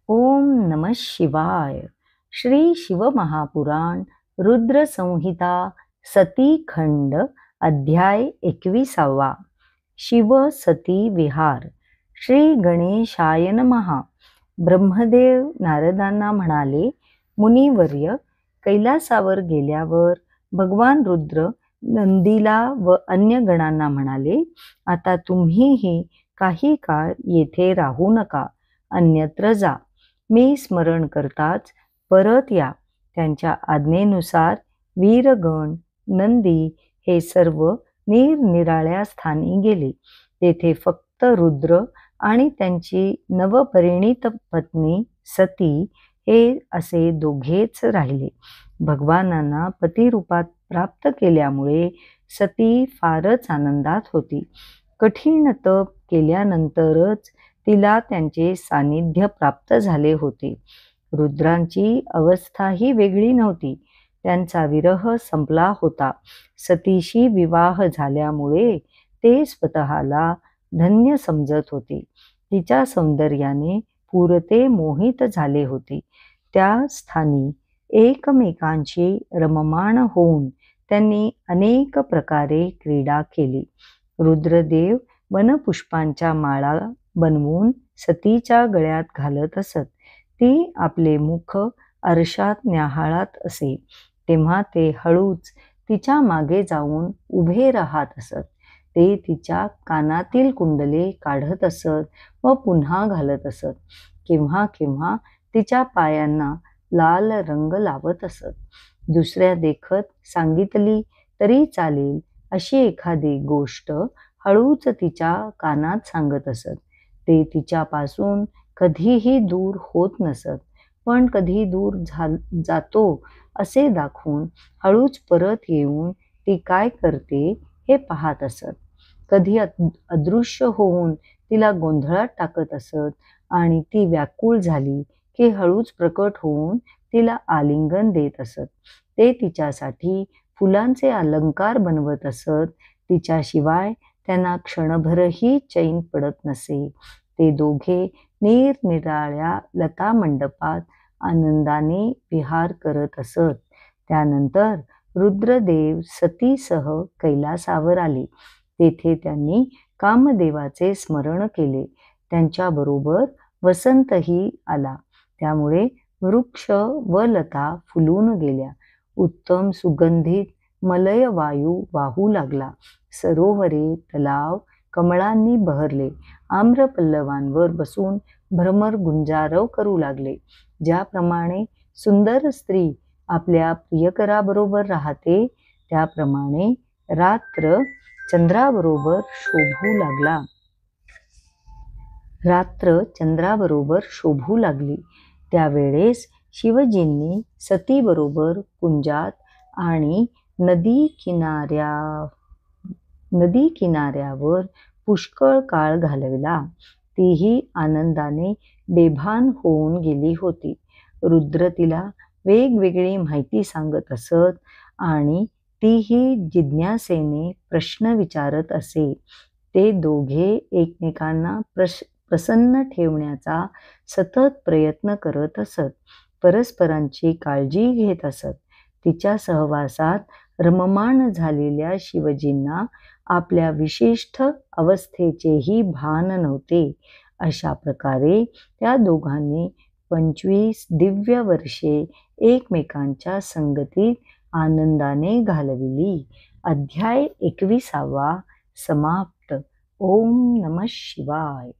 ओम नमः शिवाय. श्री शिवमहापुराण रुद्र संहिता सती खंड अध्याय 21. शिव सती विहार. श्री गणेशाय नमः. ब्रह्मदेव नारदांना म्हणाले, मुनिवर्य, कैलासावर गेल्यावर भगवान रुद्र नंदीला व अन्य गणांना म्हणाले, आता तुम्हीही काही काळ येथे राहू नका, अन्यत्र जा. मी स्मरण करताच परत या. त्यांच्या आज्ञेनुसार वीरगण नंदी हे सर्व निरनिराळ्या स्थानी गेले. तेथे फक्त रुद्र आणि त्यांची नवपरिणीत पत्नी सती हे असे दोघेच राहिले. भगवानांना पतिरूपात प्राप्त केल्यामुळे सती फारच आनंदात होती. कठीण तप केल्यानंतरच तिला त्यांचे सानिध्य प्राप्त झाले होते. रुद्रांची अवस्थाही वेगळी नव्हती. त्यांचा विरह संपला होता. सतीशी विवाह झाल्यामुळे ते स्वतःला धन्य समजत होते. तिच्या सौंदर्याने पुरते मोहित झाले होते. त्या स्थानी एकमेकांशी रममाण होऊन त्यांनी अनेक प्रकारे क्रीडा केली. रुद्रदेव वनपुष्पांच्या माळा बनवून सतीच्या गळ्यात घालत असत. ती आपले मुख आरशात न्याहाळत असे तेव्हा ते हळूच तिच्या मागे जाऊन उभे राहत असत. ते तिच्या कानातील कुंडले काढत असत व पुन्हा घालत असत. केव्हा केव्हा तिच्या पायांना लाल रंग लावत असत. दुसऱ्या देखत सांगितली तरी चालेल अशी एखादी गोष्ट हळूच तिच्या कानात सांगत असत. ते तिच्यापासून कधीही दूर होत नसत, पण कधी दूर जातो असे दाखवून हळूच परत येऊन ती काय करते हे पाहत असत. कधी अदृश्य होऊन तिला गोंधळात टाकत असत आणि ती व्याकुळ झाली की हळूच प्रकट होऊन तिला आलिंगन देत असत. ते तिच्यासाठी फुलांचे अलंकार बनवत असत. तिच्याशिवाय त्यांना क्षणभरही चैन पडत नसे. ते दोघे निरनिराळ्या लता मंडपात आनंदाने विहार करत असत. त्यानंतर रुद्रदेव सतीसह कैलासावर आले. तेथे त्यांनी कामदेवाचे स्मरण केले. त्यांच्याबरोबर वसंतही आला. त्यामुळे वृक्ष व लता फुलून गेल्या. उत्तम सुगंधित मलय वायू वाहू लागला. सरोवरे तलाव कमळांनी बहरले. आम्रपल्लवांवर बसून भ्रमर गुंजारव करू लागले. ज्याप्रमाणे सुंदर स्त्री आपल्या प्रियकराबरोबर राहते, त्याप्रमाणे रात्र चंद्राबरोबर शोभू लागली. त्यावेळेस शिवजींनी सतीबरोबर कुंजात आणि नदी किनाऱ्यावर पुष्कळ काळ घालविला. तीही आनंदाने बेभान होऊन गेली होती. रुद्र तिला वेगवेगळी माहिती सांगत असत आणि तीही जिज्ञासेने प्रश्न विचारत असे. ते दोघे एकमेकांना प्रसन्न ठेवण्याचा सतत प्रयत्न करत असत. परस्परांची काळजी घेत असत. तिच्या सहवासात रममाण झालेल्या शिवजींना आपल्या विशिष्ट अवस्थेचेही भान नव्हते. अशा प्रकारे त्या दोघांनी 25 दिव्य वर्षे एकमेकांच्या संगतीत आनंदाने घालविली. अध्याय 21 समाप्त. ओम नमः शिवाय.